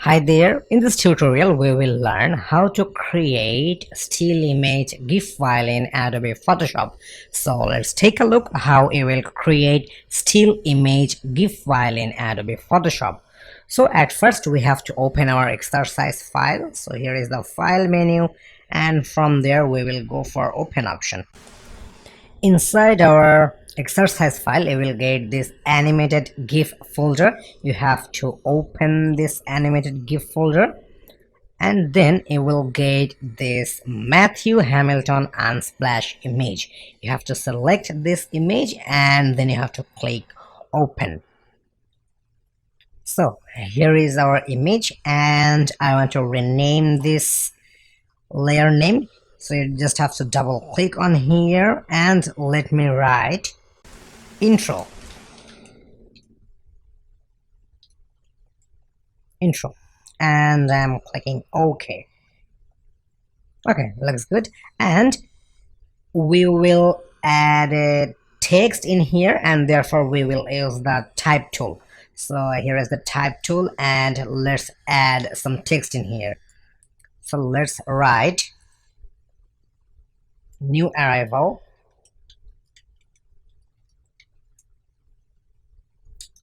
Hi there, in this tutorial we will learn how to create still image GIF file in Adobe Photoshop. So let's take a look how you will create still image GIF file in Adobe Photoshop. So at first we have to open our exercise file. So here is the file menu, and from there we will go for open option. Inside our exercise file you will get this animated GIF folder. You have to open this animated GIF folder, and then you will get this Matthew Hamilton unsplash image. You have to select this image and then you have to click open. So here is our image, and I want to rename this layer name. So you just have to double click on here and let me write intro. And I'm clicking OK. Okay, looks good. And we will add a text in here, and therefore we will use the type tool. So here is the type tool, and let's add some text in here. So let's write new arrival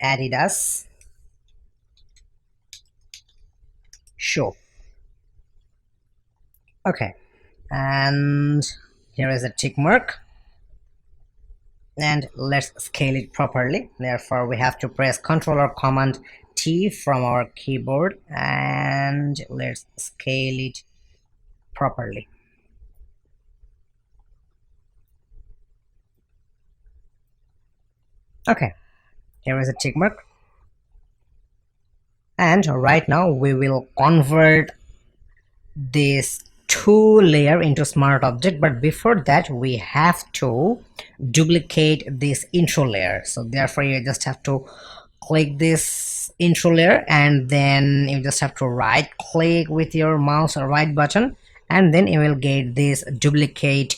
Adidas show. Okay, and here is a tick mark, and let's scale it properly. Therefore we have to press Ctrl or Command T from our keyboard, and let's scale it properly. Okay, here is a tick mark, and right now we will convert this two layer into smart object, but before that we have to duplicate this intro layer. So therefore you just have to click this intro layer, and then you just have to right click with your mouse or right button, and then you will get this duplicate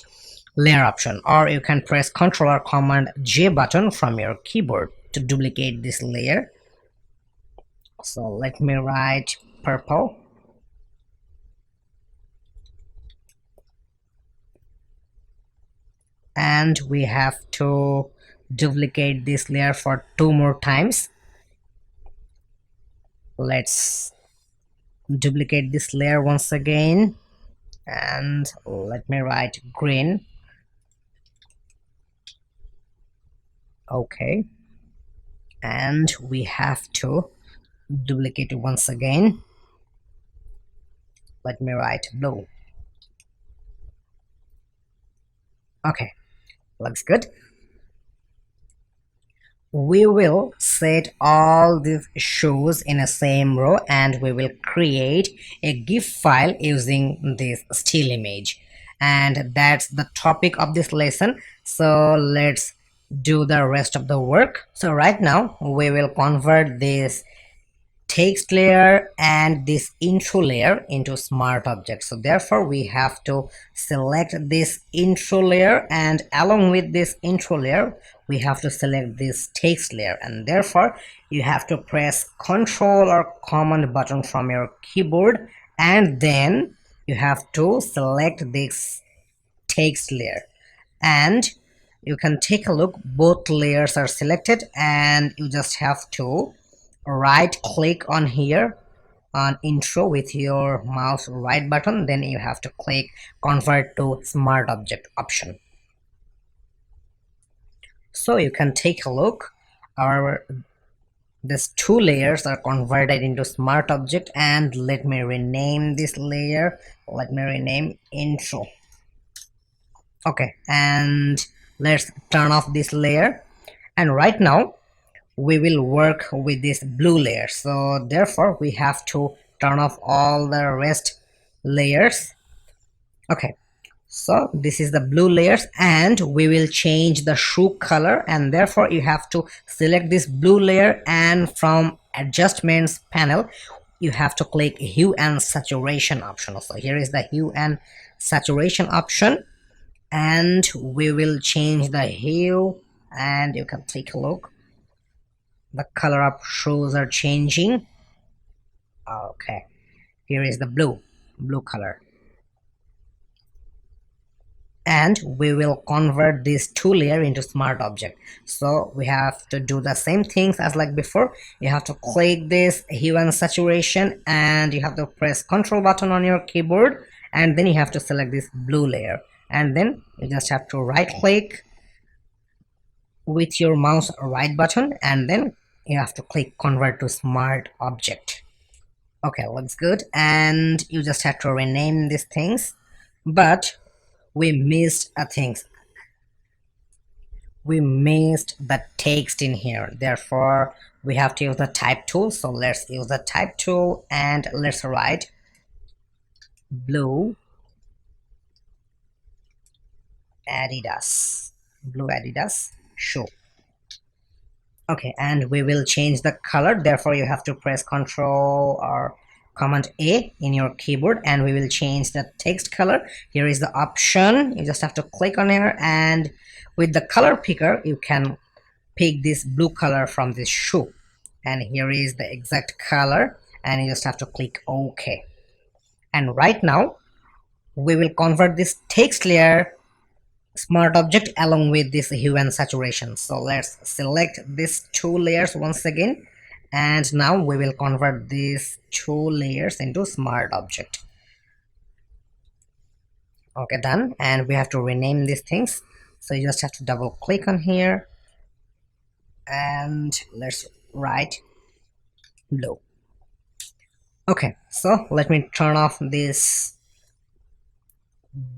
layer option, or you can press Ctrl or Command J button from your keyboard to duplicate this layer. So let me write purple, and we have to duplicate this layer for two more times. Let's duplicate this layer once again, and let me write green. Okay, and we have to duplicate it once again. Let me write blue. Okay, looks good. We will set all these shows in a same row, and we will create a GIF file using this still image, and that's the topic of this lesson. So let's do the rest of the work. So right now we will convert this text layer and this intro layer into smart objects. So therefore we have to select this intro layer, and along with this intro layer we have to select this text layer, and therefore you have to press Ctrl or Command button from your keyboard, and then you have to select this text layer, and you can take a look, both layers are selected, and you just have to right click on here on intro with your mouse right button, then you have to click convert to smart object option. So you can take a look, our these two layers are converted into smart object, and let me rename this layer, let me rename intro. Okay, and let's turn off this layer, and right now we will work with this blue layer. So therefore we have to turn off all the rest layers. Okay, so this is the blue layers, and we will change the shoe color, and therefore you have to select this blue layer, and from adjustments panel you have to click hue and saturation option. So here is the hue and saturation option, and we will change the hue, and you can take a look, the color of shoes are changing. Okay, here is the blue color, and we will convert this two layer into smart object. So we have to do the same things as like before. You have to click this hue and saturation, and you have to press Ctrl button on your keyboard, and then you have to select this blue layer, and then you just have to right click with your mouse right button, and then you have to click convert to smart object. Okay, looks good. And you just have to rename these things, but we missed a thing. We missed the text in here, therefore we have to use the type tool. So let's use the type tool and let's write blue Adidas, blue Adidas shoe. Okay, and we will change the color, therefore you have to press Ctrl or Command A in your keyboard, and we will change the text color. Here is the option, you just have to click on here, and with the color picker you can pick this blue color from this shoe, and here is the exact color, and you just have to click OK. And right now we will convert this text layer smart object along with this hue and saturation. So let's select these two layers once again, and now we will convert these two layers into smart object. Okay, done. And we have to rename these things, so you just have to double click on here, and let's write blue. Okay, so let me turn off this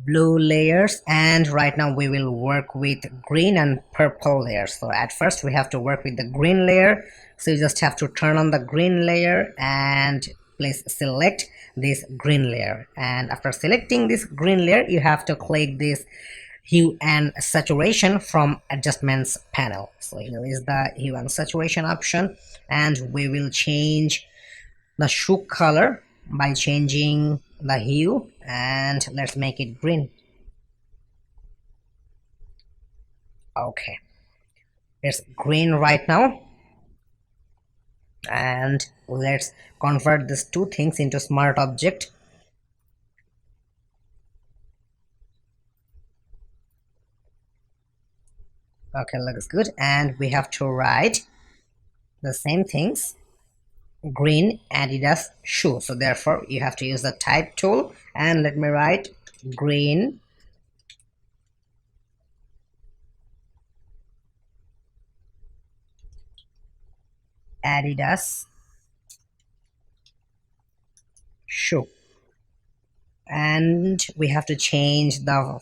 blue layers, and right now we will work with green and purple layers. So at first we have to work with the green layer, so you just have to turn on the green layer and please select this green layer, and after selecting this green layer you have to click this hue and saturation from adjustments panel. So here is the hue and saturation option, and we will change the shoe color by changing the hue, and let's make it green. Okay, it's green right now, and let's convert these two things into smart object. Okay, looks good. And we have to write the same things, green Adidas shoe. So therefore you have to use the type tool, and let me write green Adidas shoe, and we have to change the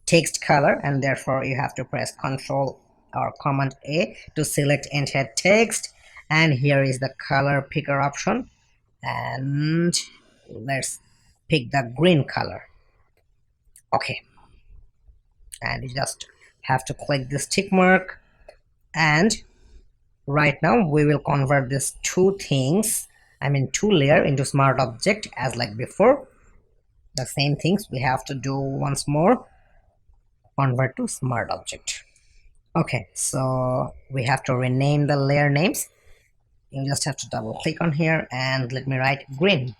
text color, and therefore you have to press Ctrl or Command A to select entire text, and here is the color picker option, and let's pick the green color. Okay, and you just have to click this tick mark, and right now we will convert these two things, I mean two layer, into smart object as like before. The same things we have to do once more, convert to smart object. Okay, so we have to rename the layer names. You just have to double click on here, and let me write green.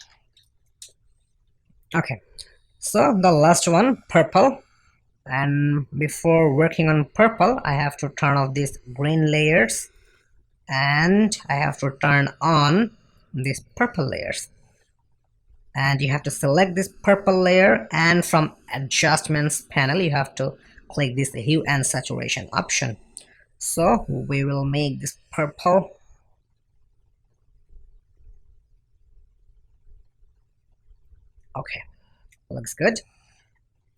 Okay, so the last one, purple, and before working on purple I have to turn off these green layers, and I have to turn on these purple layers, and you have to select this purple layer, and from adjustments panel you have to click this hue and saturation option. So we will make this purple. Okay, looks good.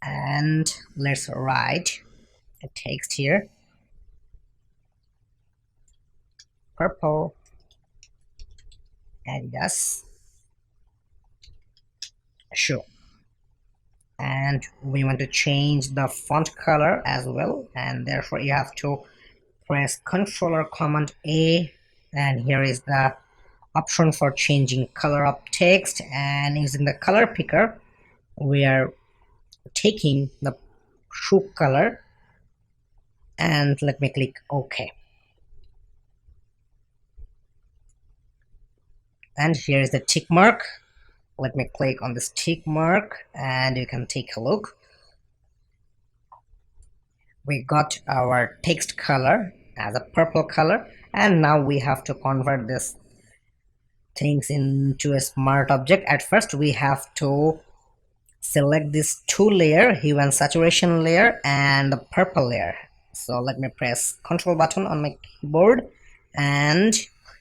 And let's write a text here, purple Adidas shoe, and we want to change the font color as well, and therefore you have to press Ctrl or Command A, and here is the option for changing color of text, and using the color picker we are taking the shoe color, and let me click OK. And here is the tick mark. Let me click on this tick mark and you can take a look. We got our text color as a purple color, and now we have to convert this things into a smart object. At first we have to select this two layer, hue and saturation layer and the purple layer. So let me press Ctrl button on my keyboard, and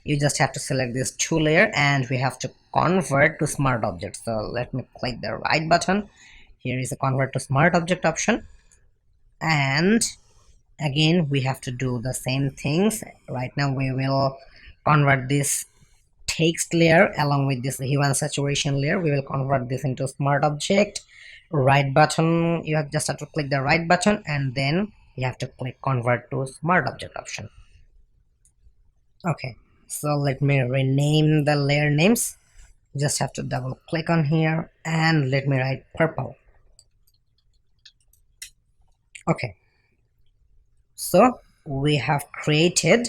you just have to select this two layer and we have to convert to smart object. So let me click the right button. Here is the convert to smart object option, and again we have to do the same things. Right now we will convert this text layer along with this hue and saturation layer. We will convert this into smart object. Right button, you have just have to click the right button and then you have to click convert to smart object option. Okay, so let me rename the layer names. Just have to double click on here and let me write purple. Okay, so we have created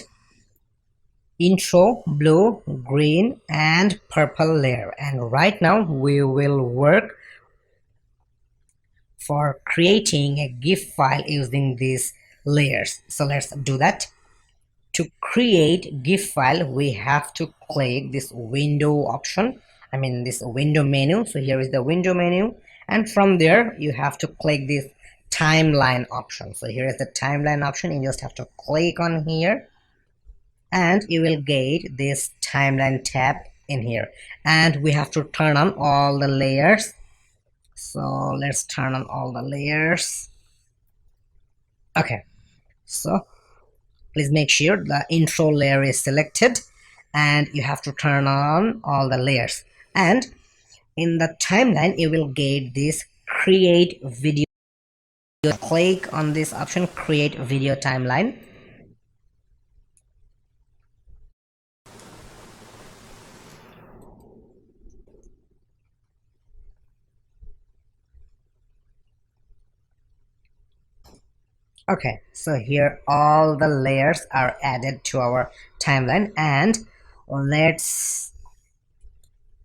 intro, blue, green and purple layer, and right now we will work for creating a GIF file using these layers. So let's do that. To create GIF file, we have to click this window option, this window menu. So here is the window menu, and from there you have to click this timeline option. So here is the timeline option. You just have to click on here and you will get this timeline tab in here, and we have to turn on all the layers. So let's turn on all the layers. Okay, so please make sure the intro layer is selected and you have to turn on all the layers, and in the timeline you will get this create video. Click on this option, create video timeline. Okay, so here all the layers are added to our timeline, and let's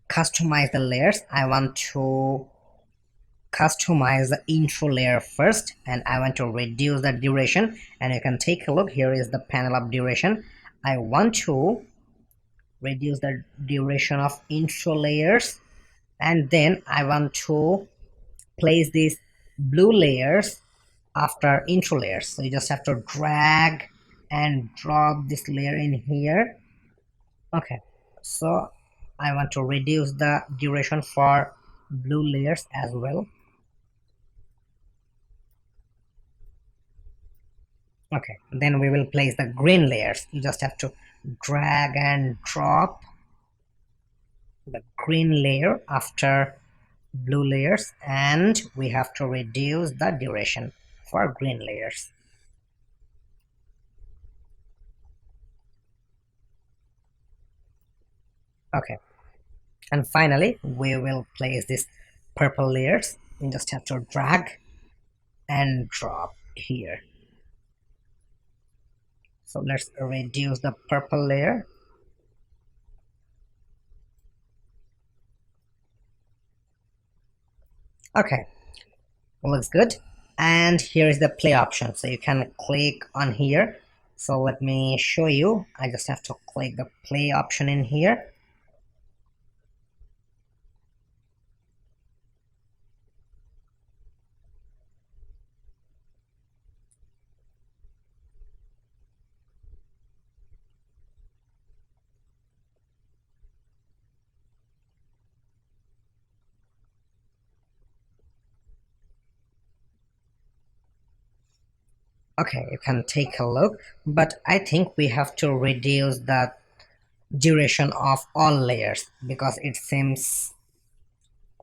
customize the layers. I want to customize the intro layer first, and I want to reduce the duration, and you can take a look. Here is the panel of duration. I want to reduce the duration of intro layers, and then I want to place these blue layers after intro layers. So you just have to drag and drop this layer in here. Okay, so I want to reduce the duration for blue layers as well. Okay, then we will place the green layers. You just have to drag and drop the green layer after blue layers, and we have to reduce the duration for green layers. Okay, and finally we will place this purple layers. You just have to drag and drop here. So let's reduce the purple layer. Okay, looks good. And here is the play option, so you can click on here. So let me show you. I just have to click the play option in here. Okay, you can take a look, but I think we have to reduce the duration of all layers because it seems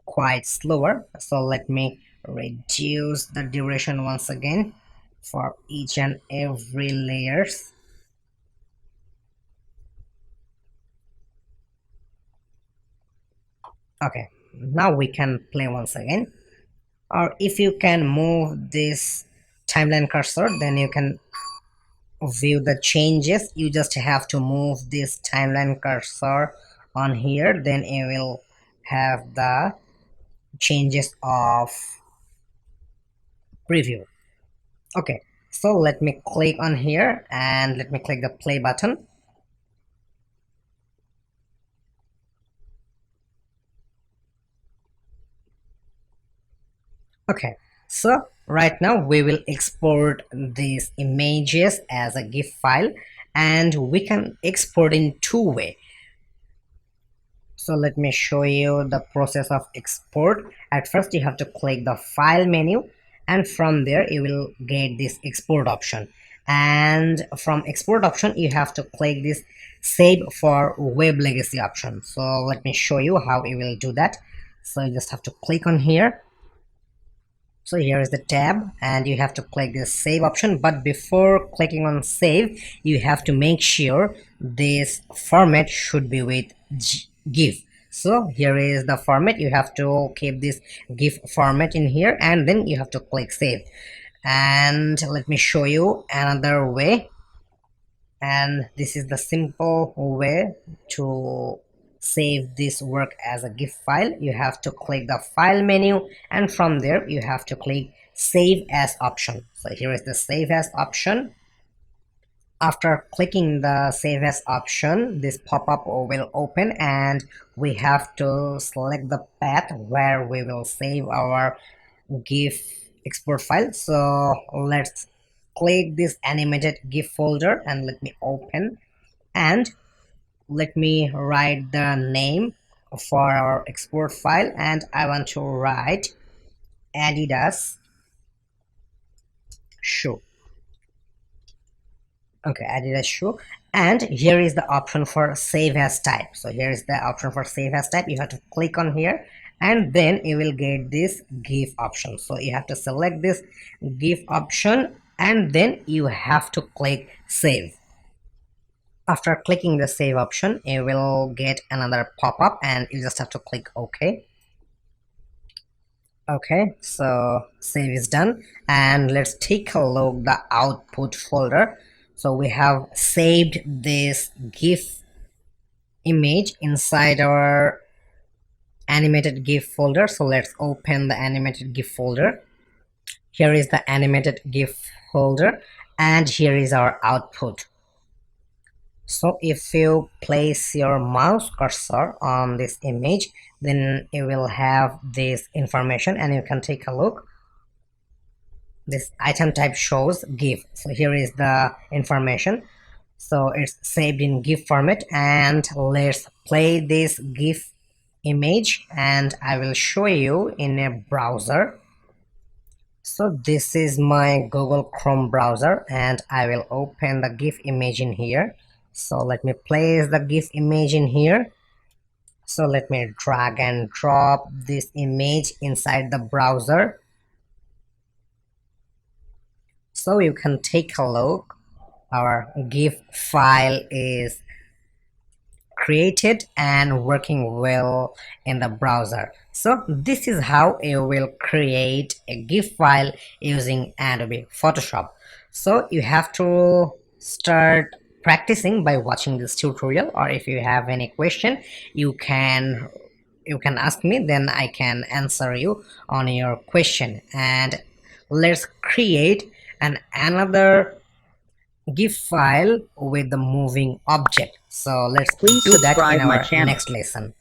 quite slower. So let me reduce the duration once again for each and every layers. Okay, now we can play once again. Or if you can move this timeline cursor, then you can view the changes. You just have to move this timeline cursor on here, then it will have the changes of preview. Okay, so let me click on here and let me click the play button. Okay, so right now we will export these images as a GIF file, and we can export in two ways. So let me show you the process of export. At first you have to click the file menu, and from there you will get this export option, and from export option you have to click this save for web legacy option. So let me show you how you will do that. So you just have to click on here. So here is the tab, and you have to click the save option, but before clicking on save you have to make sure this format should be with GIF. So here is the format. You have to keep this GIF format in here, and then you have to click save. And let me show you another way, and this is the simple way to save this work as a GIF file. You have to click the file menu, and from there you have to click save as option. So here is the save as option. After clicking the save as option, this pop-up will open, and we have to select the path where we will save our GIF export file. So let's click this animated GIF folder and let me open, and let me write the name for our export file, and I want to write Adidas shoe. Okay, Adidas shoe. And here is the option for save as type. So here is the option for save as type. You have to click on here, and then you will get this GIF option. So you have to select this GIF option, and then you have to click save. After clicking the save option, you will get another pop-up, and you just have to click OK. Okay, so save is done, and let's take a look the output folder. So we have saved this GIF image inside our animated GIF folder. So let's open the animated GIF folder. Here is the animated GIF folder, and here is our output. So if you place your mouse cursor on this image, then you will have this information, and you can take a look. This item type shows GIF. So here is the information. So it's saved in GIF format, and let's play this GIF image, and I will show you in a browser. So this is my Google Chrome browser, and I will open the GIF image in here. So let me place the GIF image in here. So let me drag and drop this image inside the browser. So you can take a look. Our GIF file is created and working well in the browser. So this is how you will create a GIF file using Adobe Photoshop. So you have to start practicing by watching this tutorial, or if you have any question, you can ask me, then I can answer you on your question. And let's create another GIF file with the moving object. So let's Please do that in subscribe my our channel. next lesson.